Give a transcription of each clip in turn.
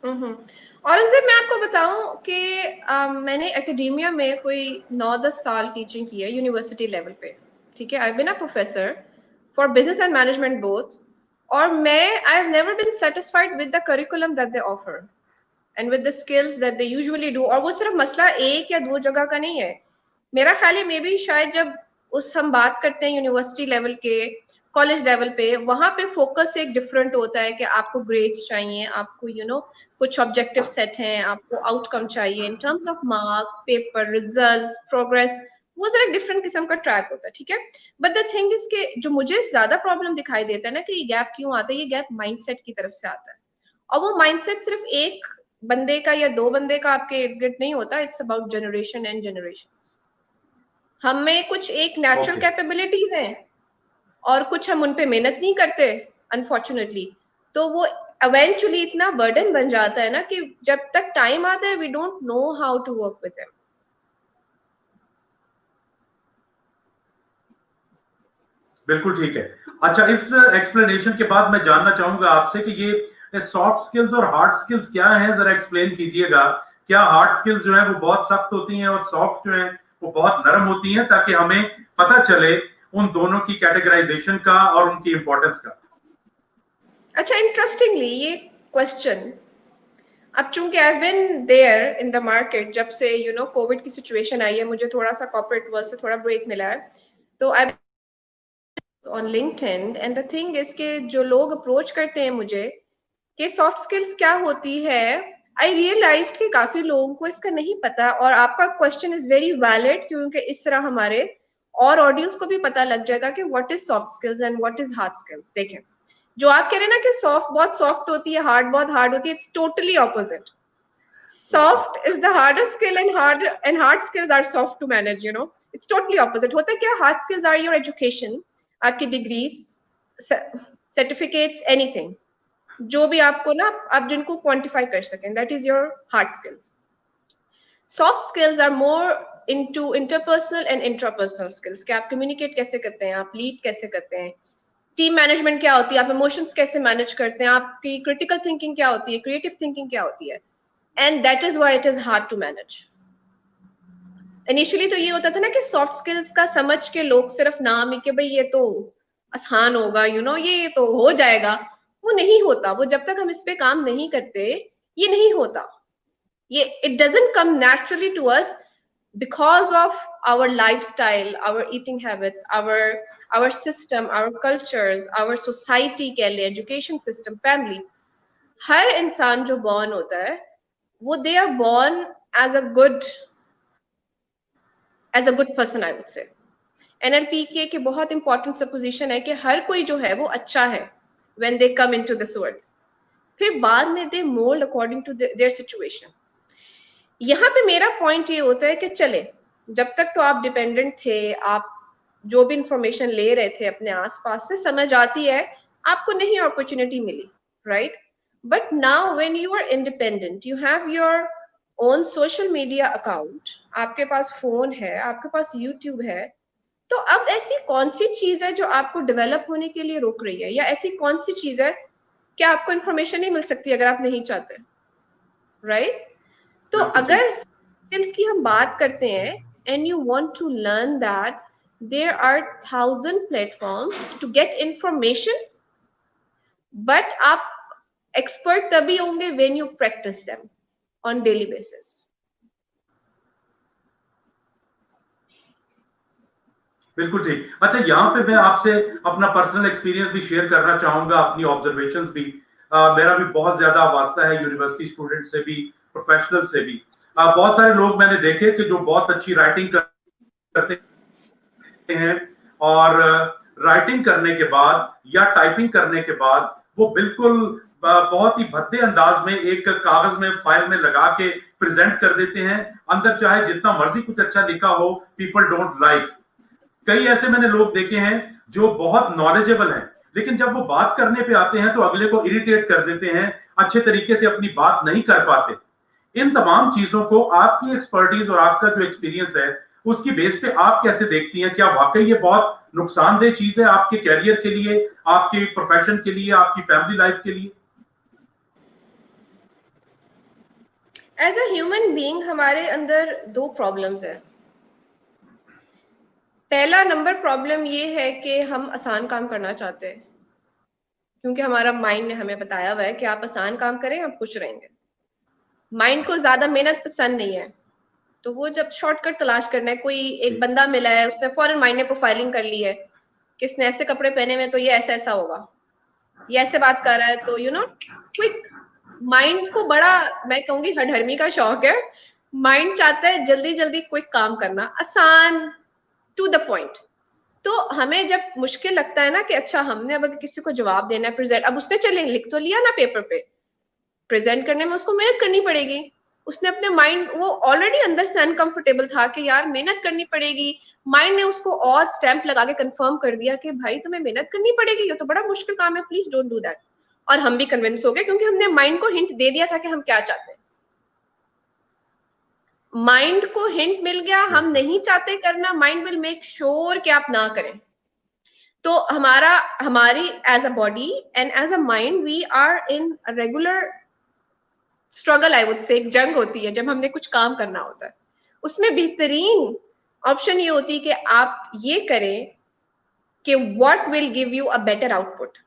और इनसे मैं आपको बताऊं कि मैंने एकेडेमिया में कोई 9-10 साल टीचिंग की है यूनिवर्सिटी लेवल पे, ठीक है। I been a professor for business and management both, और मैं I have never been satisfied with the curriculum that they offer and with the skills that they usually do. और वो सिर्फ मसला एक या दो जगह का नहीं है। मेरा ख्याल है मे बी शायद जब उस हम बात करते हैं यूनिवर्सिटी लेवल के, कॉलेज लेवल पे, वहां पे फोकस एक डिफरेंट होता है कि आपको ग्रेड्स चाहिए, आपको कुछ ऑब्जेक्टिव सेट हैं, आपको आउटकम चाहिए in terms of marks, paper, results, progress. वो जरा डिफरेंट किस्म का ट्रैक होता है, ठीक है। बट द थिंग इज के जो मुझे ज्यादा प्रॉब्लम दिखाई देता है ना कि ये गैप क्यों आता है, ये गैप माइंडसेट की तरफ से आता है। और वो माइंडसेट सिर्फ एक बंदे का या दो बंदे का आपके इर्द गिर्द नहीं होता, it's about generation and generation. हम में कुछ एक नेचुरल ओके, कैपेबिलिटीज हैं और कुछ हम उन पे मेहनत नहीं करते अनफॉर्चुनेटली। तो वो इवेंचुअली इतना बर्डन बन जाता है ना कि जब तक टाइम आता है we don't know how to work with them. बिल्कुल ठीक है। अच्छा, इस एक्सप्लेनेशन के बाद मैं जानना चाहूंगा आपसे कि ये सॉफ्ट स्किल्स और हार्ड स्किल्स क्या हैं, जरा एक्सप्लेन कीजिएगा। क्या हार्ड स्किल्स जो है वो बहुत सख्त होती हैं और सॉफ्ट जो है वो बहुत नरम होती हैं, ताकि हमें पता चले उन दोनों की कैटेगराइजेशन का और उनकी इंपॉर्टेंस का। अच्छा, इंटरेस्टिंगली ये क्वेश्चन, अब चूंकि I been there in the market जब से कोविड की सिचुएशन आई है, मुझे थोड़ा सा कॉर्पोरेट वर्ल्ड से थोड़ा ब्रेक मिला है, तो I on LinkedIn and the thing is के जो लोग अप्रोच करते हैं मुझे कि सॉफ्ट स्किल्स क्या होती है, आई रियलाइज कि काफी लोगों को इसका नहीं पता। और आपका क्वेश्चन इज वेरी वैलिड, क्योंकि इस तरह हमारे और ऑडियंस को भी पता लग जाएगा कि what is soft skills and what is hard skills. देखें, जो आप कह रहे हैं ना कि सॉफ्ट बहुत सॉफ्ट होती है, हार्ड बहुत हार्ड होती है, it's totally opposite. Soft is the harder skill and hard skills are soft to manage, it's totally opposite होता है। क्या hard skills are your education, आपकी डिग्रीज, सर्टिफिकेट्स, एनीथिंग जो भी आपको ना आप जिनको क्वांटिफाई कर सकें, that is your hard skills. Soft skills are more into interpersonal and intrapersonal skills, कि आप कम्युनिकेट कैसे करते हैं, आप लीड कैसे करते हैं, टीम मैनेजमेंट क्या होती है, आप इमोशंस कैसे मैनेज करते हैं, आपकी क्रिटिकल थिंकिंग क्या होती है, क्रिएटिव थिंकिंग क्या होती है। And that is why it is hard to manage. Initially तो ये होता था ना कि सॉफ्ट स्किल्स का समझ के लोग सिर्फ नाम ही कि भाई ये तो आसान होगा, ये तो हो जाएगा। वो नहीं होता। वो जब तक हम इस पे काम नहीं करते, ये नहीं होता। ये it doesn't come naturally to us because of our lifestyle, our eating habits, our system, our cultures, our society कह ले, education system, family। हर इंसान जो born होता है वो they are born as a good person, I would say। NLP के बहुत important supposition है कि हर कोई जो है वो अच्छा है when they come into this world। फिर बाद में they mold according to their situation। यहाँ पे मेरा पॉइंट ये होता है कि चले, जब तक तो आप डिपेंडेंट थे, आप जो भी इंफॉर्मेशन ले रहे थे अपने आसपास से, समझ आती है, आपको नहीं अपॉर्चुनिटी मिली, right. But now when you are independent, you have your own social media account, आपके पास फोन है, आपके पास यूट्यूब है, तो अब ऐसी कौन सी चीज है जो आपको डेवलप होने के लिए रोक रही है, या ऐसी कौन सी चीज है कि आपको इंफॉर्मेशन नहीं मिल सकती अगर आप नहीं चाहते, राइट। तो बिल्कुल ठीक। अगर स्किल्स की हम बात करते हैं and you want to learn that, there are 1000 platforms to get information, but आप एक्सपर्ट तभी होंगे when you practice them on daily basis. बिल्कुल ठीक। अच्छा, यहाँ पे मैं आपसे अपना पर्सनल एक्सपीरियंस भी शेयर करना चाहूंगा, अपनी ऑब्जर्वेशंस भी। मेरा भी बहुत ज्यादा वास्ता है यूनिवर्सिटी स्टूडेंट से भी, प्रोफेशनल से भी। बहुत सारे लोग मैंने देखे कि जो बहुत अच्छी राइटिंग करते हैं, और राइटिंग करने के बाद या टाइपिंग करने के बाद वो बिल्कुल बहुत ही भद्दे अंदाज में एक कागज में, फाइल में लगा के प्रेजेंट कर देते हैं। अंदर चाहे जितना मर्जी कुछ अच्छा लिखा हो, पीपल डोंट लाइक। कई ऐसे मैंने लोग देखे हैं जो बहुत नॉलेजेबल हैं, लेकिन जब वो बात करने पे आते हैं तो अगले को इरिटेट कर देते हैं, अच्छे तरीके से अपनी बात नहीं कर पाते। इन तमाम चीजों को आपकी एक्सपर्टीज और आपका जो एक्सपीरियंस है उसकी बेस पे आप कैसे देखती हैं? क्या वाकई ये बहुत नुकसानदेह चीज है आपके कैरियर के लिए, आपके प्रोफेशन के लिए, आपकी फैमिली लाइफ के लिए? एज अ ह्यूमन बीइंग हमारे अंदर दो प्रॉब्लम्स हैं। पहला नंबर प्रॉब्लम ये है कि हम आसान काम करना चाहते हैं, क्योंकि हमारा माइंड ने हमें बताया हुआ है कि आप आसान काम करें, आप खुश रहेंगे। माइंड को ज्यादा मेहनत पसंद नहीं है, तो वो जब शॉर्टकट तलाश करना है, कोई एक बंदा मिला है, उसने फौरन माइंड ने प्रोफाइलिंग कर ली है कि इसने ऐसे कपड़े पहने हुए तो ये ऐसा ऐसा होगा, ये ऐसे बात कर रहा है, तो क्विक। माइंड को बड़ा, मैं कहूंगी, हठधर्मी का शौक है। माइंड चाहता है जल्दी जल्दी क्विक काम करना, आसान, टू द पॉइंट। तो हमें जब मुश्किल लगता है ना कि अच्छा हमने अब अगर किसी को जवाब देना है, प्रेजेंट, अब उसने चले लिख तो लिया ना पेपर पे, प्रेजेंट करने में उसको मेहनत करनी पड़ेगी। उसने अपने माइंड, वो ऑलरेडी अंदर से अनकंफर्टेबल था कि यार मेहनत करनी पड़ेगी, माइंड ने उसको और स्टैंप लगा के कंफर्म कर दिया कि भाई तुम्हें मेहनत करनी पड़ेगी, ये तो बड़ा मुश्किल काम है, प्लीज डोंट डू दैट। और हम भी कन्विंस हो गए, क्योंकि हमने माइंड को हिंट दे दिया था कि हम क्या चाहते हैं। माइंड को हिंट मिल गया हम नहीं चाहते करना, माइंड विल मेक श्योर कि आप ना करें। तो हमारी as a body and as a mind, we are in regular struggle, I would say. एक जंग होती है जब हमने कुछ काम करना होता है। उसमें बेहतरीन ऑप्शन ये होती है कि आप ये करें कि what will give you a better output.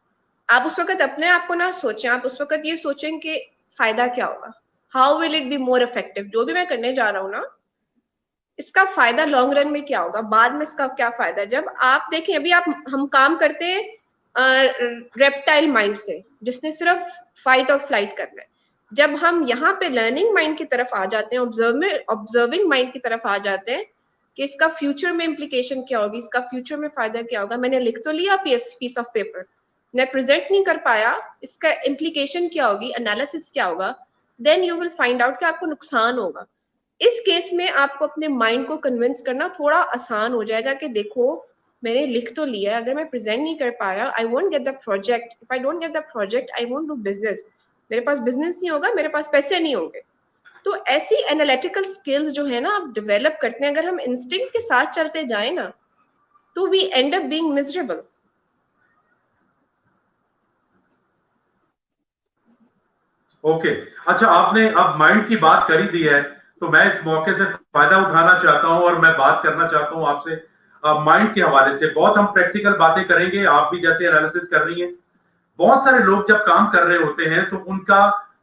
आप उस वक्त अपने आप को ना सोचें, आप उस वक्त ये सोचें कि फायदा क्या होगा, how will it be more effective. जो भी मैं करने जा रहा हूँ ना, इसका फायदा लॉन्ग रन में क्या होगा, बाद में इसका क्या फायदा। जब आप देखें, अभी हम काम करते हैं रेप्टाइल माइंड से, जिसने सिर्फ फाइट और फ्लाइट करना है। जब हम यहाँ पे लर्निंग माइंड की तरफ आ जाते हैं, ऑब्जर्विंग माइंड की तरफ आ जाते हैं कि इसका फ्यूचर में इम्प्लीकेशन क्या होगी, इसका फ्यूचर में फायदा क्या होगा। मैंने लिख तो लिया पीस ऑफ पेपर, मैं प्रेजेंट नहीं कर पाया, इसका इम्प्लीकेशन क्या होगी, एनालिसिस क्या होगा। Then you will find out कि आपको नुकसान होगा। इस केस में आपको अपने माइंड को कन्विंस करना थोड़ा आसान हो जाएगा कि देखो मैंने लिख तो लिया, अगर मैं प्रेजेंट नहीं कर पाया, I won't get the project. If I don't get the project, I won't do business. मेरे पास बिजनेस नहीं होगा, मेरे पास पैसे नहीं होंगे। तो ऐसी एनालिटिकल स्किल्स जो है ना, आप डेवलप करते हैं। अगर हम इंस्टिंक्ट के साथ चलते जाए ना, तो we end up being miserable. Okay, अच्छा आपने अब माइंड की बात कर ही दी है, तो मैं इस मौके से फायदा उठाना चाहता हूं और मैं बात करना चाहता हूं आपसे माइंड के हवाले से। बहुत हम प्रैक्टिकल बातें करेंगे, आप भी जैसे एनालिसिस कर रही हैं। बहुत सारे लोग जब काम कर रहे होते हैं तो उनका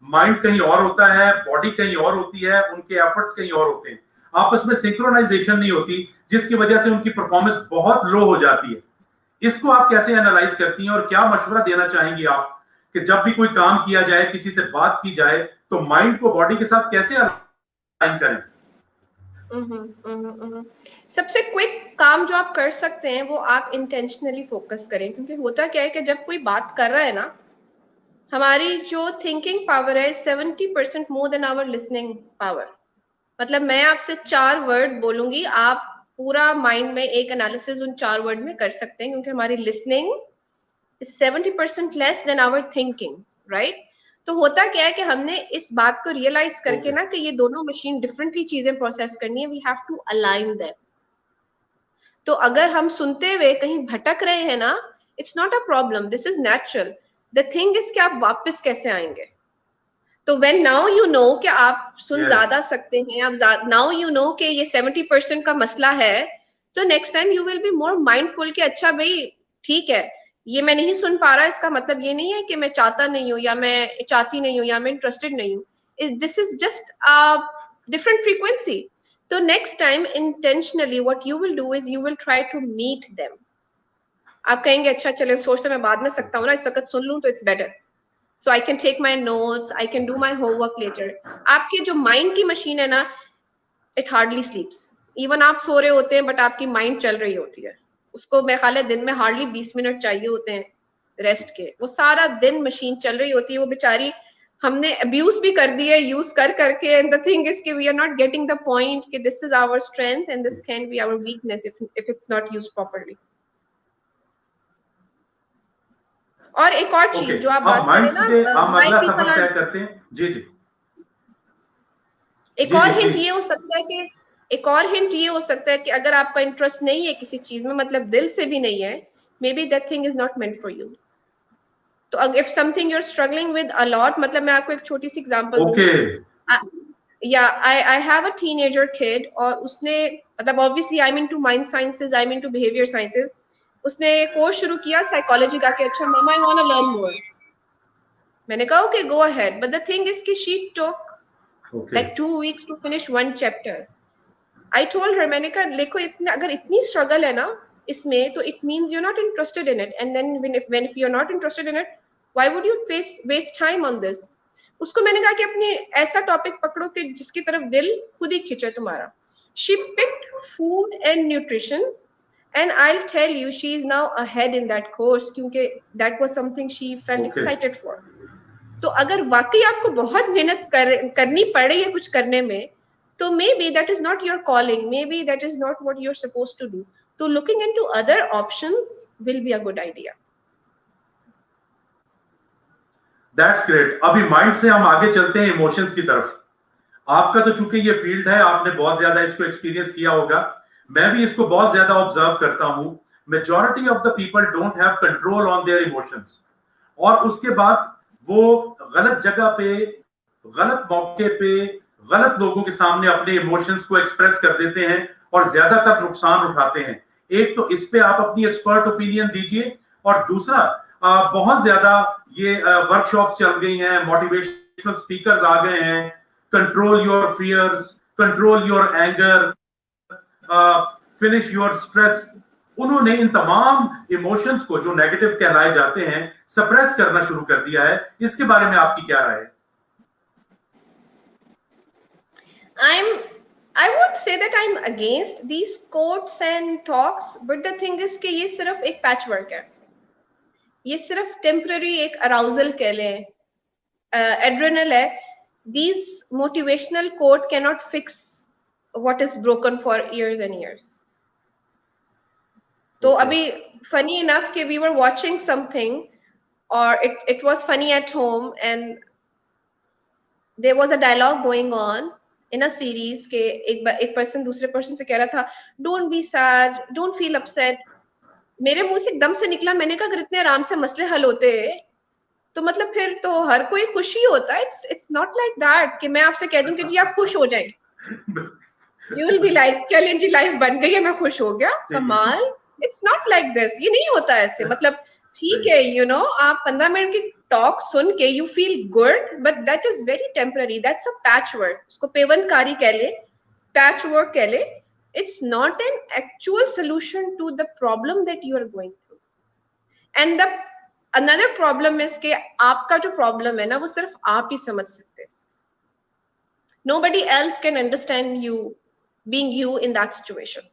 माइंड कहीं और होता है, बॉडी कहीं और होती है, उनके एफर्ट्स कहीं और होते हैं, आपस में सिंक्रोनाइजेशन नहीं होती, जिसकी वजह से उनकी परफॉर्मेंस बहुत लो हो जाती है। इसको आप कैसे एनालाइज करती हैं और क्या मशवरा देना चाहेंगी आप कि जब भी कोई काम किया जाए, किसी से बात की जाए, तो माइंड को बॉडी के साथ कैसे अलाइन करें? सबसे क्विक काम जो आप कर सकते हैं वो आप इंटेंशनली फोकस करें। क्योंकि होता क्या है कि जब कोई बात कर रहा है ना, हमारी जो थिंकिंग पावर है 70% more than our listening power. मतलब मैं आपसे 4 वर्ड बोलूंगी, आप पूरा माइंड में एक एनालिसिस उन 4 वर्ड में कर सकते हैं, क्योंकि हमारी listening is 70% less than our thinking, right. तो होता क्या है कि हमने इस बात को रियलाइज करके ना कि ये दोनों मशीन डिफरेंटली चीजें प्रोसेस करनी है, we have to align them. तो अगर हम सुनते हुए कहीं भटक रहे हैं ना, it's not a problem, this is natural. The thing is कि आप वापस कैसे आएंगे। तो व्हेन नाउ यू नो कि आप सुन ज्यादा सकते हैं, आप नाउ यू नो कि ये 70% का मसला है, तो next time you will be more mindful कि अच्छा भाई ठीक है, ये मैं नहीं सुन पा रहा, इसका मतलब ये नहीं है कि मैं चाहता नहीं हूँ या मैं चाहती नहीं हूँ या मैं इंटरेस्टेड नहीं हूँ। This is just different frequency. तो next time intentionally what you will do is you will try to meet them. आप कहेंगे अच्छा चले सोचते मैं बाद में सकता हूँ ना, इस वक्त सुन लूँ तो it's better, so I can take my notes, I can do my homework later। आपकी जो माइंड की मशीन है ना, it hardly sleeps। इवन आप सो रहे होते हैं बट आपकी माइंड चल रही होती है, उसको मेरे ख्याल है दिन में हार्डली 20 मिनट चाहिए होते हैं रेस्ट के। वो सारा दिन मशीन चल रही होती है, वो बेचारी हमने अब्यूज भी कर दी है यूज कर करके। एंड द थिंग इज कि we are not getting the point कि this is our strength and this can be our weakness if it's not used properly. और एक और चीज जो आप बात करें ना, हम अगला पीपल सफर आर, तय करते हैं। जी जी, एक और हिंट ये हो सकता है कि अगर आपका इंटरेस्ट नहीं है किसी चीज में, मतलब दिल से भी नहीं है, maybe that thing is not meant for you. तो if something you are struggling with a lot, मतलब मैं आपको एक छोटी सी एग्जांपल दूं। I have a teenager kid और उसने मतलब obviously I'm into mind sciences, I'm into behavior sciences. उसने कोर्स शुरू किया साइकोलॉजी का कि अच्छा मामा I want to learn more. मैंने कहा okay go ahead, but the thing is कि she took like 2 weeks to finish one chapter. I told her, मैंने कहा देखो इतना अगर इतनी struggle है ना इसमें तो it means you're not interested in it, and then when if you're not interested in it, why would you waste time on this? उसको मैंने कहा कि अपनी ऐसा टॉपिक पकड़ो कि जिसकी तरफ दिल खुद ही खिंचे तुम्हारा. She picked food and nutrition, and I'll tell you she is now ahead in that course क्योंकि that was something she felt excited for. तो अगर वाकई आपको बहुत मेहनत करनी पड़ रही है कुछ करने में तो maybe that is not your calling, maybe that is not what you're supposed to do. So looking into other options will be a good idea. That's great. अभी माइंड से हम आगे चलते हैं इमोशंस की तरफ. आपका तो चूंकि ये फील्ड है, आपने बहुत ज्यादा इसको एक्सपीरियंस किया होगा. मैं भी इसको बहुत ज्यादा ऑब्जर्व करता हूं. Majority of the people don't have control on their emotions, और उसके बाद वो गलत जगह पे, गलत मौके पे, गलत लोगों के सामने अपने इमोशंस को एक्सप्रेस कर देते हैं और ज्यादातर नुकसान उठाते हैं. एक तो इस पे आप अपनी एक्सपर्ट ओपिनियन दीजिए, और दूसरा बहुत ज्यादा ये वर्कशॉप्स चल गई हैं, मोटिवेशनल स्पीकर्स आ गए हैं, control your fears, control your anger, finish your stress. उन्होंने इन तमाम इमोशंस को जो नेगेटिव कहलाए जाते हैं सप्रेस करना शुरू कर दिया है. इसके बारे में आपकी क्या राय है? I would say that I'm against these quotes and talks, but the thing is कि ये सिर्फ एक पैचवर्क है. ये सिर्फ टेम्पररी एक अराउजल कह लें, एड्रेनल है. These motivational quote cannot fix what is broken for years and years. तो अभी funny enough कि we were watching something or it was funny at home and there was a dialogue going on in a series के एक person दूसरे person से कह रहा था don't be sad, don't feel upset. मेरे मुंह से एकदम से निकला, मैंने कहा अगर इतने आराम से मसले हल होते तो मतलब फिर तो हर कोई खुशी होता है. It's not like that कि मैं आपसे कह दूं कि जी आप खुश हो जाएं. You will be like चलें जी लाइफ बन गई है, मैं खुश हो गया, कमाल. It's not like this. ये नहीं होता ऐसे. मतलब ठीक है, you know, आप 15 मिनट की टॉक सुन के you feel good, but that is very temporary. That's a patchwork. उसको पेवनकारी कह ले, patchwork कह ले. It's not an actual solution to the problem that you are going through. And the another problem is कि आपका जो problem है ना वो सिर्फ आप ही समझ सकते हैं. Nobody else can understand you being you in that situation.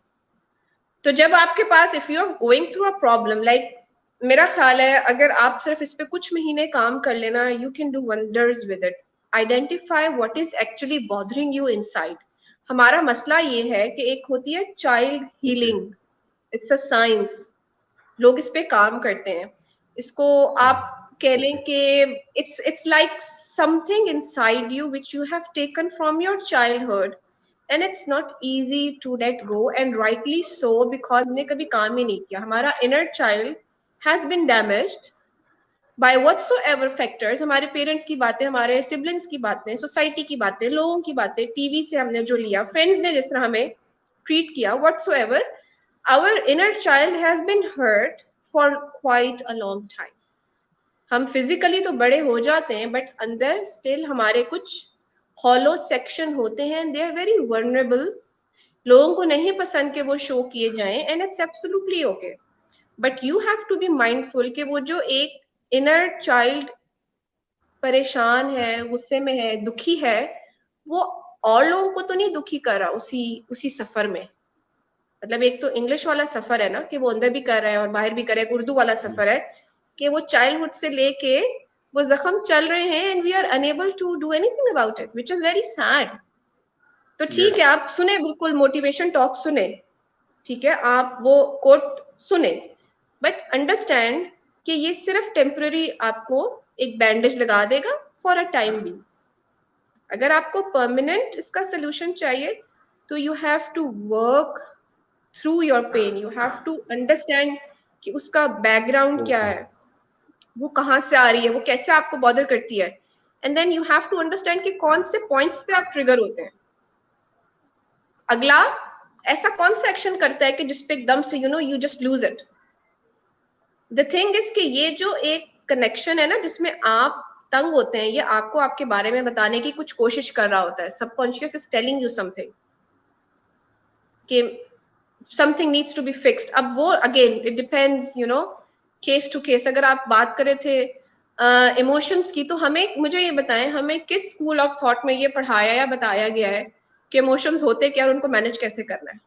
तो जब आपके पास if you are going through a problem, like मेरा ख्याल है अगर आप सिर्फ इस पे कुछ महीने काम कर लेना, you can do wonders with it. Identify what is actually bothering you inside. हमारा मसला ये है कि एक होती है child healing, it's a science, लोग इस पे काम करते हैं. इसको आप कह लें कि it's like something inside you which you have taken from your childhood and it's not easy to let go, and rightly so, because हमने कभी काम ही नहीं किया. हमारा inner child has been damaged by whatsoever factors. हमारे parents की बातें, हमारे सिबलिंग्स की बातें, सोसाइटी की बातें, लोगों की बातें, टीवी से हमने जो लिया, फ्रेंड्स ने जिस तरह हमें ट्रीट किया, whatsoever, our inner child has been hurt for quite a long time. हम फिजिकली तो बड़े हो जाते हैं बट अंदर स्टिल हमारे कुछ हॉलो सेक्शन होते हैं, दे आर वेरी वर्नरेबल. लोगों को नहीं पसंद कि वो शो किए जाएं and it's absolutely okay, but you have to be mindful कि वो जो एक इनर चाइल्ड परेशान है, गुस्से में है, दुखी है, वो और लोगों को तो नहीं दुखी कर रहा उसी सफर में. मतलब एक तो इंग्लिश वाला सफर है ना कि वो अंदर भी कर रहा है और बाहर भी कर रहा है, उर्दू वाला सफर है कि वो चाइल्डहुड से लेके वो जख्म चल रहे हैं and we are unable to do anything about it, which is very sad. तो ठीक है, आप सुने, बिल्कुल मोटिवेशन टॉक सुने, ठीक है, आप वो कोट सुने, बट अंडरस्टैंड कि ये सिर्फ टेम्पररी आपको एक बैंडेज लगा देगा फॉर अ टाइम भी. अगर आपको परमानेंट इसका सोल्यूशन चाहिए तो you have to work through your pain. You have to understand कि उसका बैकग्राउंड क्या है, वो कहाँ से आ रही है, वो कैसे आपको बॉदर करती है, and then you have to understand कि कौन से पॉइंट्स पे आप ट्रिगर होते हैं। अगला ऐसा कौन सा एक्शन करता है कि जिसपे एकदम से you just lose it. The thing is कि ये जो एक कनेक्शन है ना जिसमें आप तंग होते हैं, ये आपको आपके बारे में बताने की कुछ कोशिश कर रहा होता है। Subconscious is telling you something कि something needs to be fixed. अब वो again it depends case to case. अगर आप बात करे थे इमोशंस की, तो मुझे ये बताएं, हमें किस स्कूल ऑफ थॉट में ये पढ़ाया या बताया गया है कि इमोशंस होते क्या और उनको मैनेज कैसे करना है।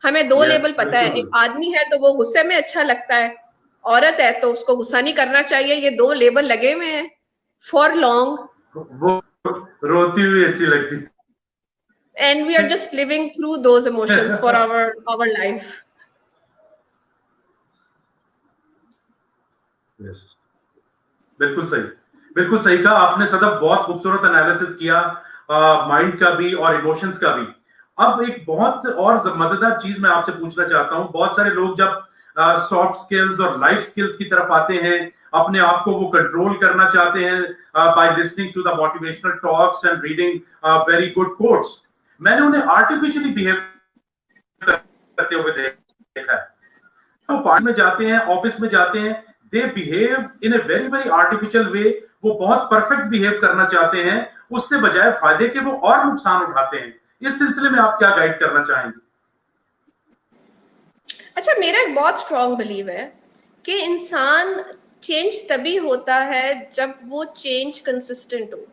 हमें दो लेवल पता है, एक आदमी है तो वो गुस्से में अच्छा लगता है, औरत है तो उसको गुस्सा नहीं करना चाहिए। ये दो लेबल लगे हुए हैं फॉर लॉन्ग, वो रोती हुई अच्छी लगती, and we are just living through those emotions for our life. yes. बिल्कुल सही कहा आपने सदफ, बहुत खूबसूरत एनालिसिस किया माइंड का भी और इमोशंस का भी। अब एक बहुत और मजेदार चीज मैं आपसे पूछना चाहता हूं। बहुत सारे लोग जब सॉफ्ट स्किल्स और लाइफ स्किल्स की तरफ आते हैं, अपने आप को वो कंट्रोल करना चाहते हैं by listening to the motivational talks and reading very good quotes, मैंने उन्हें आर्टिफिशियली बिहेव करते हुए देखा है। तो पार्टी में जाते हैं, ऑफिस में जाते हैं, they behave in a very very artificial way. वो बहुत परफेक्ट बिहेव करना चाहते हैं, उससे बजाय फायदे के वो और नुकसान उठाते हैं। इस सिलसिले में आप क्या गाइड करना चाहेंगे? अच्छा, मेरा एक बहुत स्ट्रॉन्ग बिलीव है कि इंसान चेंज तभी होता है जब वो चेंज कंसिस्टेंट हो।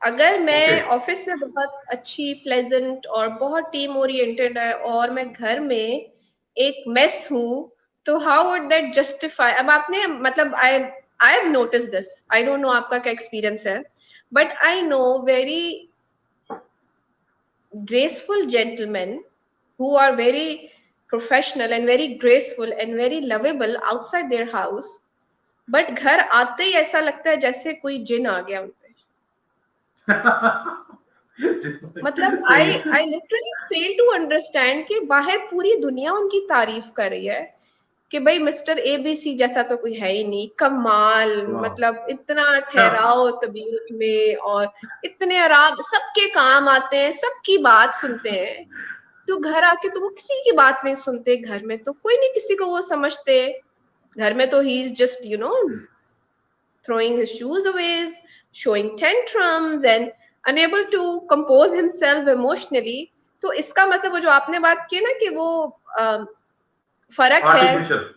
अगर मैं ऑफिस में बहुत अच्छी, प्लेजेंट और बहुत टीम ओरिएंटेड है और मैं घर में एक मेस हूं, तो हाउ वुड दैट जस्टिफाई? अब आपने मतलब I have notice this, I don't know आपका क्या एक्सपीरियंस है, but I know very graceful gentlemen who are very professional and very graceful and very lovable outside their house, but घर आते ही ऐसा लगता है जैसे कोई जिन आ गया उन पे। मतलब I literally fail to understand कि बाहर पूरी दुनिया उनकी तारीफ कर रही है कि भाई मिस्टर ABC जैसा तो कोई है ही नहीं, कमाल, मतलब इतना ठहराव तबीयत में और इतने आराम, सबके काम आते हैं, सबकी बात सुनते हैं। तो घर आके तो वो किसी की बात नहीं सुनते, घर में तो कोई नहीं किसी को वो समझते, घर में तो he is just throwing his shoes away, showing tantrums and unable to compose himself emotionally। तो इसका मतलब वो जो आपने बात की ना कि वो फर्क है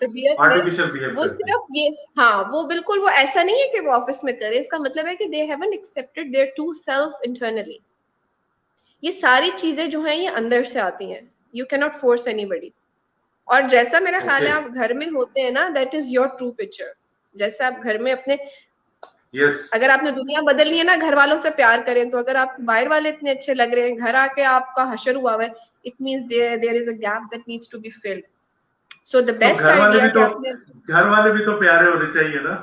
तबीयत में, वो सिर्फ ये, हाँ, वो बिल्कुल वो ऐसा नहीं है कि वो ऑफिस में करे। इसका मतलब है कि they haven't accepted their true self internally. ये सारी चीजें जो हैं ये अंदर से आती हैं, you can not force anybody. और जैसा मेरा ख्याल है आप घर में होते हैं ना, that is your true picture. जैसे आप घर में अपने अगर आपने दुनिया बदलनी है ना, घर वालों से प्यार करें। तो अगर आप बाहर वाले इतने अच्छे लग रहे हैं, घर आके आपका हशर हुआ है, it means there is a gap that needs to be filled. So the best idea घर वाले भी तो प्यारे होने चाहिए ना।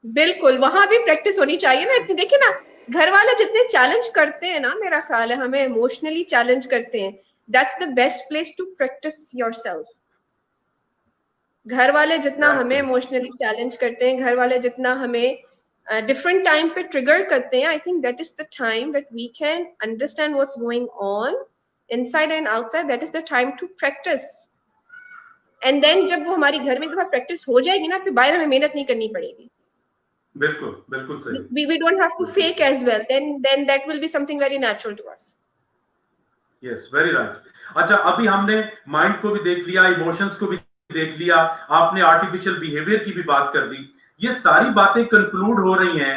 बिल्कुल, वहां भी प्रैक्टिस होनी चाहिए ना। इतनी देखिए ना, घर वाले जितने चैलेंज करते हैं ना, मेरा ख्याल है हमें इमोशनली चैलेंज करते हैं, that's the best place to practise yourself. घर वाले जितना हमें इमोशनली चैलेंज करते हैं, घर वाले जितना हमें different time पे trigger करते हैं, I think that is the time that we can understand what's going on inside and outside. That is the time to practice. And then जब वो हमारी घर में एक दफा practice हो जाएगी ना, फिर बाहर हमें मेहनत नहीं करनी पड़ेगी। बिल्कुल सही। We don't have to fake as well. Then that will be something very natural to us. Yes, very right. अच्छा, अभी हमने माइंड को भी देख लिया, इमोशंस को भी देख लिया, आपने आर्टिफिशियल बिहेवियर की भी बात कर दी। ये सारी बातें कंक्लूड हो रही हैं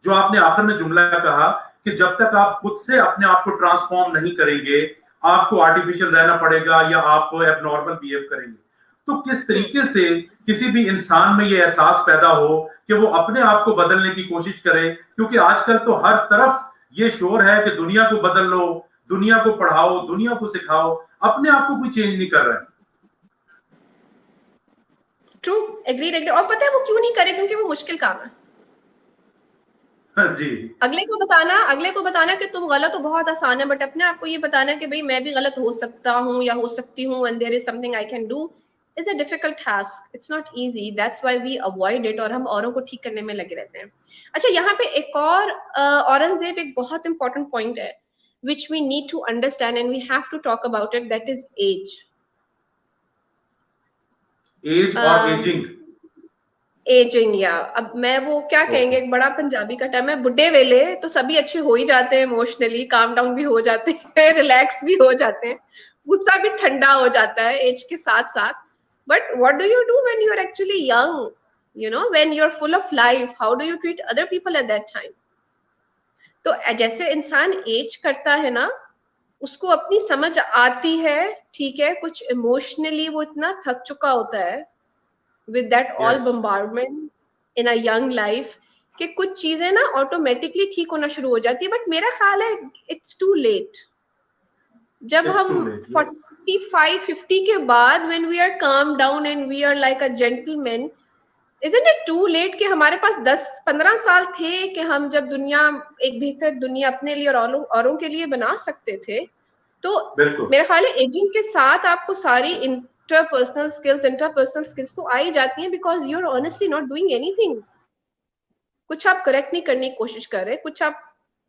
जो आपने आखिर में जुमला कहा कि जब तक आप खुद से अपने आप को ट्रांसफॉर्म नहीं करेंगे, आपको आर्टिफिशियल रहना पड़ेगा या आप एबनॉर्मल बिहेव करेंगे। तो किस तरीके से किसी भी इंसान में ये एहसास पैदा हो कि वो अपने आप को बदलने की कोशिश करे? क्योंकि आजकल तो हर तरफ ये शोर है कि दुनिया को बदल लो, दुनिया को पढ़ाओ, दुनिया को सिखाओ, अपने आप को कोई चेंज नहीं कर रहा है। True, agreed. और पता है वो क्यों नहीं करे? क्योंकि वो मुश्किल काम है जी। अगले को बताना कि तुम गलत हो बहुत आसान है, बट अपने आप को ये बताना कि भाई मैं भी गलत हो सकता हूँ या हो सकती हूँ, and there is something I can do, is a difficult task. It's not easy. That's why we avoid it और हम औरों को ठीक करने में लगे रहते हैं. अच्छा, यहाँ पे एक और औरंगजेब एक बहुत important point है which we need to understand and we have to talk about it. That is age. Age or aging? Ageing, या अब मैं वो क्या कहेंगे, एक बड़ा पंजाबी का टर्म है बुढ़े वेले, तो सभी अच्छे हो ही जाते हैं, इमोशनली काम डाउन भी हो जाते हैं, रिलैक्स भी हो जाते हैं, गुस्सा भी ठंडा हो जाता है एज के साथ साथ. But what do you do when you are actually young, you know, when you are full of life, how do you treat other people at that time. तो जैसे इंसान एज करता है ना, उसको अपनी समझ आती है, ठीक है, कुछ इमोशनली वो इतना थक चुका होता है with that all bombardment in a young life कि कुछ चीजें ना ऑटोमेटिकली ठीक होना शुरू हो जाती है. बट मेरा ख्याल है इट्स टू लेट. जब हम 45-50 के बाद when we are calm down and we are like a gentleman, isn't it too late कि हमारे पास 10-15 साल थे कि हम जब दुनिया एक बेहतर दुनिया अपने लिए और औरों के लिए बना सकते थे. तो मेरा ख्याल है एजिंग के साथ आपको सारी interpersonal skills तो आ ही जाती हैं, because you're honestly not doing anything. कुछ आप करेक्ट नहीं करने की कोशिश कर रहे, कुछ आप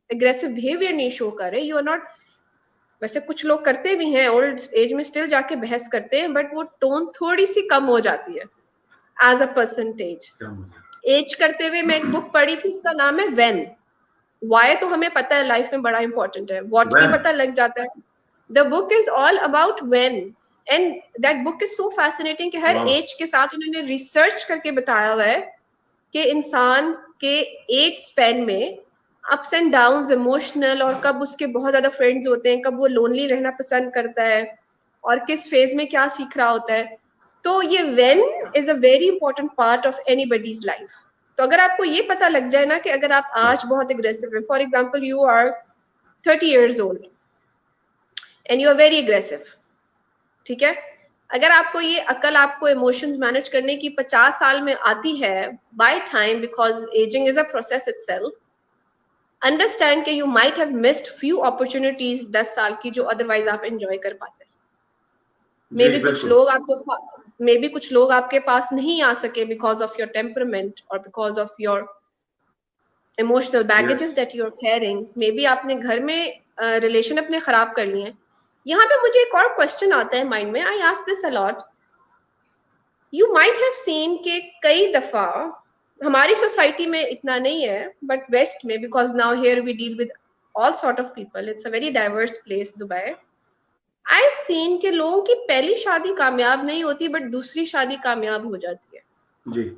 एग्रेसिव बिहेवियर नहीं शो कर रहे, यू आर नॉट. वैसे कुछ लोग करते भी हैं ओल्ड एज में, स्टिल जाके बहस करते हैं, बट वो टोन थोड़ी सी कम हो जाती है एज अ परसेंटेज. एज करते हुए मैं एक बुक पढ़ी थी, उसका नाम है व्हेन. व्हाई तो हमें पता है लाइफ में बड़ा इंपॉर्टेंट है, व्हाट भी पता लग जाता है. The book is all about when. And that book is so fascinating कि हर एज के साथ उन्होंने रिसर्च करके बताया हुआ है कि इंसान के एज स्पेन में अप्स एंड डाउन्स इमोशनल, और कब उसके बहुत ज्यादा फ्रेंड्स होते हैं, कब वो लोनली रहना पसंद करता है, और किस फेज में क्या सीख रहा होता है. तो ये when is a very important part of anybody's life. तो अगर आपको ये पता लग जाए ना कि अगर आप आज बहुत एग्रेसिव है, for example you are 30 years old and you are very aggressive, ठीक है, अगर आपको ये अकल, आपको इमोशंस मैनेज करने की 50 साल में आती है by time, because ageing is a process itself, understand कि you might have missed few opportunities 10 साल की जो अदरवाइज आप एंजॉय कर पाते हैं. मे बी कुछ लोग आपके पास नहीं आ सके बिकॉज ऑफ योर टेम्परामेंट और because of your emotional baggages that you are carrying. Maybe आपने घर में रिलेशन अपने खराब कर लिए हैं. यहाँ पे मुझे एक और क्वेश्चन आता है माइंड में, I ask this a lot. You might have seen कि कई दफा हमारी सोसाइटी में इतना नहीं है, बट वेस्ट में, because now here we deal with all sort of people, it's a very diverse place Dubai. I have seen कि लोगों की पहली शादी कामयाब नहीं होती, बट दूसरी शादी कामयाब हो जाती है जी.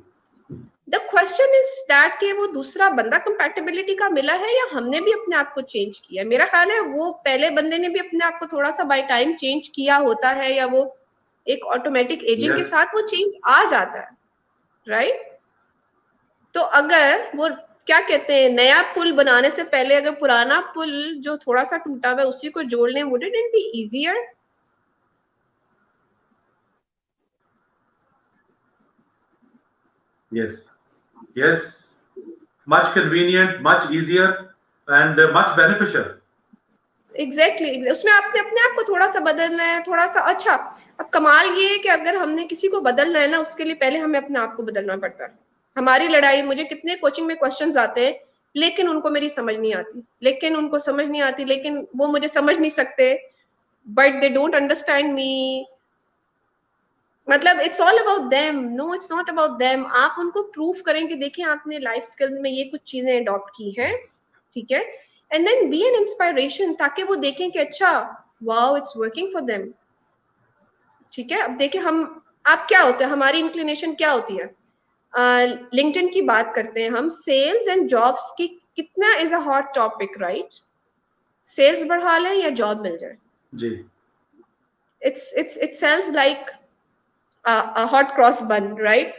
द क्वेश्चन इज दैट कि वो दूसरा बंदा कंपैटिबिलिटी का मिला है या हमने भी अपने आप को चेंज किया. मेरा ख्याल है वो पहले बंदे ने भी अपने आप को थोड़ा सा बाय टाइम चेंज किया होता है, या वो एक ऑटोमेटिक एजिंग के साथ वो चेंज आ जाता है, राइट. तो अगर वो क्या कहते हैं, नया पुल बनाने से पहले अगर पुराना पुल जो थोड़ा सा टूटा हुआ है उसी को जोड़ लें, would it be easier? Yes, much convenient, much easier and much beneficial. Exactly. उसमें आपने अपने आप को थोड़ा सा बदलना है, थोड़ा सा. अच्छा, अब कमाल ये है कि अगर हमने किसी को बदलना है ना, उसके लिए पहले हमें अपने आप को बदलना पड़ता है. हमारी लड़ाई, मुझे कितने कोचिंग में क्वेश्चंस आते हैं, लेकिन उनको मेरी समझ नहीं आती, लेकिन वो मुझे समझ नहीं सकते, but they don't understand me. मतलब it's all about them. No, it's not about them. आप उनको प्रूव करें कि देखिए आपने लाइफ स्किल्स में ये कुछ चीजें अडॉप्ट की हैं, ठीक है, and then be an inspiration, ताकि वो देखें कि अच्छा, wow, it's working for them. ठीक है, अब देखिए आप क्या होते हैं, हमारी इंक्लिनेशन क्या होती है. लिंक्डइन की बात करते हैं हम, सेल्स एंड जॉब्स की कितना is a hot topic, right. Sales बढ़ा लें या जॉब मिल जाए जी, it sells like a hot cross bun, right.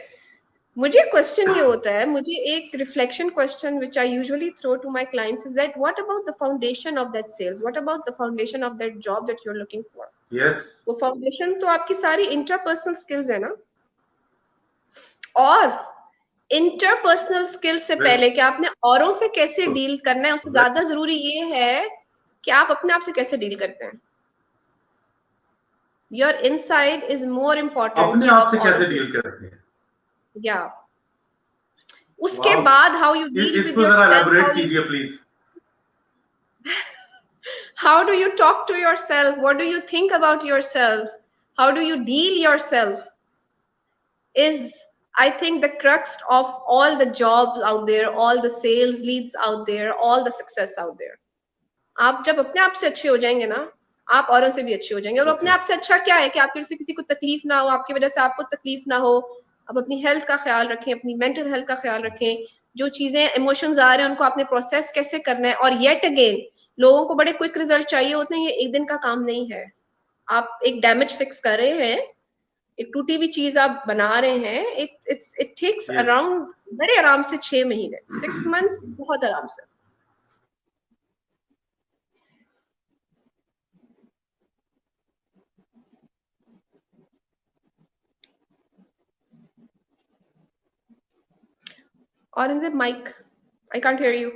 मुझे क्वेश्चन ये होता है, मुझे एक reflection question which I usually throw to my clients is that what about the foundation of that sales, what about the foundation of that job that you're looking for. Yes, वो foundation तो आपकी सारी interpersonal skills है ना, और interpersonal skills से पहले कि आपने औरों से कैसे डील करना है, उससे ज्यादा जरूरी ये है कि आप अपने आप से कैसे डील करते हैं. your inside is more important. अपने आप से कैसे डील करते हैं? Yeah. उसके बाद how you deal with yourself. elaborate कीजिए please. How do you talk to yourself? What do you think about yourself? How do you deal yourself? Is, I think, the crux of all the jobs out there, all the sales leads out there, all the success out there. आप जब अपने आप से अच्छे हो जाएंगे ना, आप औरों से भी अच्छे हो जाएंगे. और अपने आप से अच्छा क्या है कि आपकी वजह से किसी को तकलीफ ना हो, आपकी वजह से आपको तकलीफ ना हो. आप अपनी हेल्थ का ख्याल रखें, अपनी मेंटल हेल्थ का ख्याल रखें. जो चीजें इमोशंस आ रहे हैं उनको आपने प्रोसेस कैसे करना है. और येट अगेन, लोगों को बड़े क्विक रिजल्ट चाहिए होते हैं. ये एक दिन का काम नहीं है. आप एक डैमेज फिक्स कर रहे हैं, एक टूटी हुई चीज आप बना रहे हैं. इट टेक्स अराउंड, बड़े आराम से 6 महीने, 6 months, बहुत आराम से. Aurangzeb, mic, I can't hear you.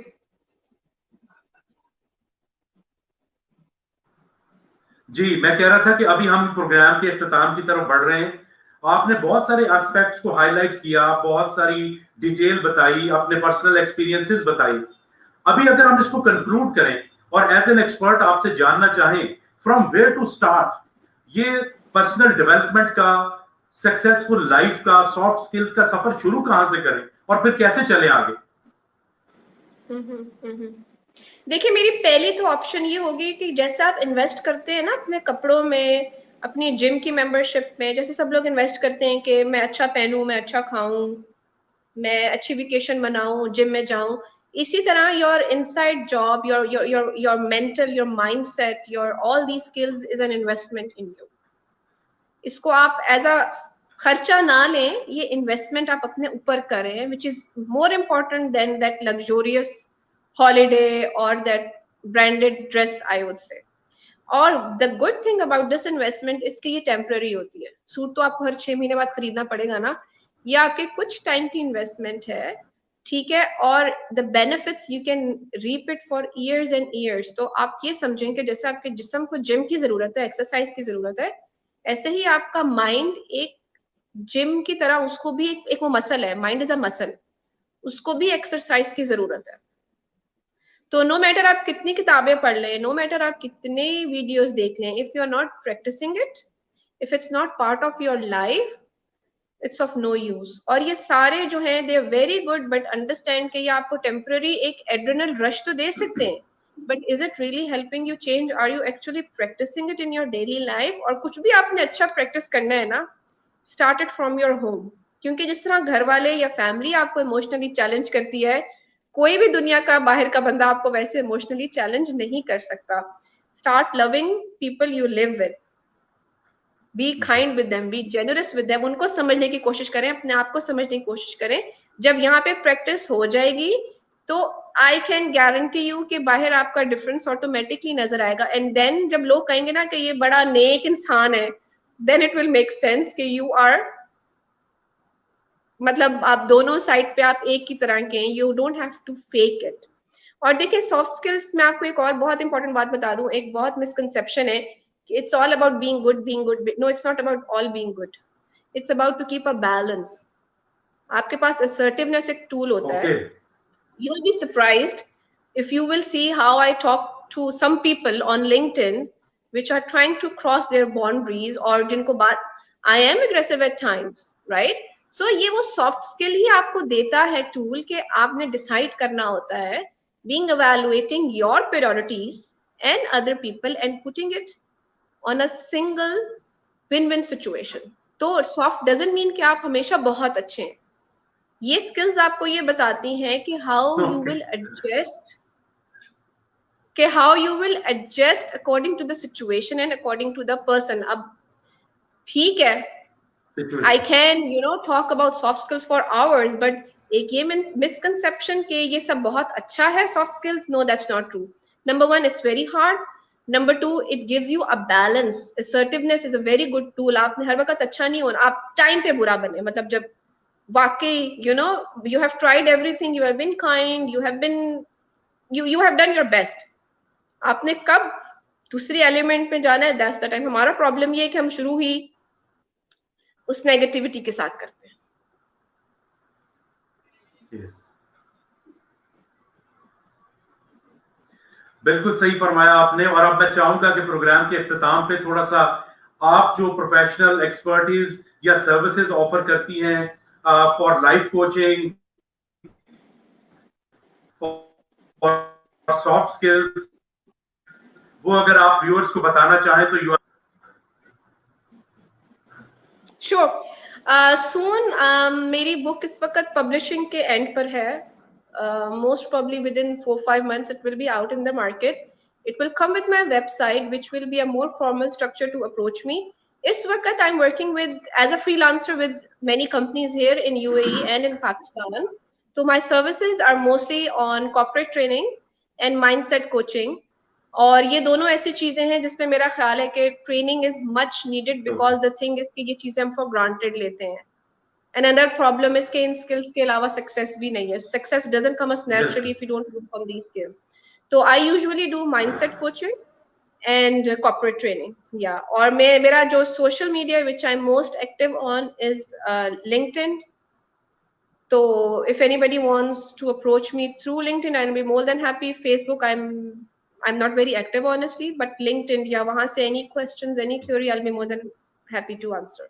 जी, मैं कह रहा था कि अभी हम प्रोग्राम के इख्तिताम की तरफ बढ़ रहे हैं. आपने बहुत सारे एस्पेक्ट्स को हाईलाइट किया, बहुत सारी डिटेल बताई, अपने पर्सनल एक्सपीरियंसेस बताई. अभी अगर हम इसको कंक्लूड करें और एज एन एक्सपर्ट आपसे जानना चाहें, फ्रॉम वेयर टू स्टार्ट ये पर्सनल डेवलपमेंट का, सक्सेसफुल लाइफ का, सॉफ्ट स्किल्स का सफर शुरू कहां से करें और फिर कैसे चले आगे? देखिए, मेरी पहली तो ऑप्शन ये होगी कि जैसे आप इन्वेस्ट करते हैं ना अपने कपड़ों में, अपनी जिम की मेंबरशिप में, जैसे सब लोग इन्वेस्ट करते हैं कि मैं अच्छा पहनूं, मैं अच्छा खाऊं, मैं अच्छी वेकेशन मनाऊं, जिम में जाऊं, इसी तरह your inside job, your mental, your mindset, your all the skills is an investment in you. इसको आप एज अ खर्चा ना लें, ये इन्वेस्टमेंट आप अपने ऊपर करें, which is more important then that luxurious holiday or that branded dress, I would say. और the good thing about this investment is कि ये temporary होती है. सूट तो आपको हर 6 महीने बाद खरीदना पड़ेगा ना, ये आपके कुछ टाइम की इन्वेस्टमेंट है, ठीक है. और the benefits you can reap it for years and years. तो आप ये समझें कि जैसे आपके जिस्म को जिम की जरूरत है, एक्सरसाइज की जरूरत है, ऐसे ही आपका माइंड एक जिम की तरह, उसको भी एक वो मसल है. माइंड इज अ मसल, उसको भी एक्सरसाइज की जरूरत है. तो नो मैटर आप कितनी किताबें पढ़ लें, नो मैटर आप कितने वीडियोस देख लें, if you are not practising it, if it's not part of your life, it's of no use. और ये सारे जो हैं they are very good, but understand कि ये आपको टेम्पररी एक एड्रेनल रश तो दे सकते हैं, but is it really helping you change? Are you actually practising it in your daily life? और कुछ भी आपने अच्छा प्रैक्टिस करना है ना, start it from your home. क्योंकि जिस तरह घर वाले या फैमिली आपको इमोशनली चैलेंज करती है, कोई भी दुनिया का बाहर का बंदा आपको वैसे इमोशनली चैलेंज नहीं कर सकता. Start loving people you live with, be kind with them, be generous with them. उनको समझने की कोशिश करें, अपने आप को समझने की कोशिश करें. जब यहाँ पे प्रैक्टिस हो जाएगी तो आई कैन गारंटी यू कि बाहर आपका डिफरेंस ऑटोमेटिकली नजर आएगा. एंड देन जब लोग कहेंगे ना कि ये बड़ा नेक इंसान है, then it will make sense कि यू आर, मतलब आप दोनों साइड पे आप एक की तरह के हैं. You don't have to fake it. और देखिए, सॉफ्ट स्किल्स में आपको एक और बहुत इंपॉर्टेंट बात बता दूं. एक बहुत मिसकंसेप्शन है कि it's all about being good, being good. No, it's not about all being good. It's about to keep a balance. आपके पास असर्टिवनेस एक टूल होता है. You will be surprised if you will see how I talk to some people on LinkedIn which are trying to cross their boundaries, और जिनको बात, I am aggressive at times, right? So ये वो soft skill ही आपको देता है tool के आपने डिसाइड करना होता है, being evaluating your priorities and other people and putting it on a single win-win situation. तो सॉफ्ट doesn't mean कि आप हमेशा बहुत अच्छे हैं. ये स्किल्स आपको ये बताती हैं कि हाउ यू विल एडजस्ट, कि how you will adjust according to the situation and according to the person. अब ठीक है, I can talk about soft skills for hours, but एक ये misconception कि ये सब बहुत अच्छा है soft skills, no, that's not true. Number one, it's very hard. Number two, it gives you a balance. Assertiveness is a very good tool. आपने हर वक्त अच्छा नहीं होना, आप टाइम पे बुरा बने. मतलब जब वाकई you have tried everything, you have been kind, you have done your best. आपने कब दूसरी एलिमेंट में जाना है, दैट्स द टाइम। हमारा प्रॉब्लम ये है कि हम शुरू ही उस नेगेटिविटी के साथ करते हैं। yes. बिल्कुल सही फरमाया आपने। और अब मैं चाहूंगा कि प्रोग्राम के इख्तिताम पे थोड़ा सा आप जो प्रोफेशनल एक्सपर्टीज या सर्विसेज ऑफर करती हैं for life coaching, for soft skills, वो अगर आप व्यूअर्स को बताना चाहें तो यू। श्योर। सून मेरी बुक इस वक्त पब्लिशिंग के एंड पर है। Most probably within 4-5 months it will be out in the market. It will come with my website, which will be a more formal structure to approach me. Is waqt I'm working with as a freelancer with many companies here in UAE and in Pakistan. So my services are mostly on corporate training and mindset coaching. और ये दोनों ऐसी चीजें हैं जिसमें मेरा ख्याल है कि training is much needed, because the thing is कि ये चीजें हम फॉर ग्रांटेड लेते हैं। And another problem is कि इन skills के अलावा success भी नहीं है। Success doesn't come as naturally if you don't work on these skills. So I usually do mindset coaching and corporate training. Yeah. और मेरा जो social media which I'm most active on is LinkedIn. So if anybody wants to approach me through LinkedIn, I'll be more than happy. Facebook, I'm not very active honestly, but LinkedIn, yeah, वहाँ से any questions, any query, I'll be more than happy to answer.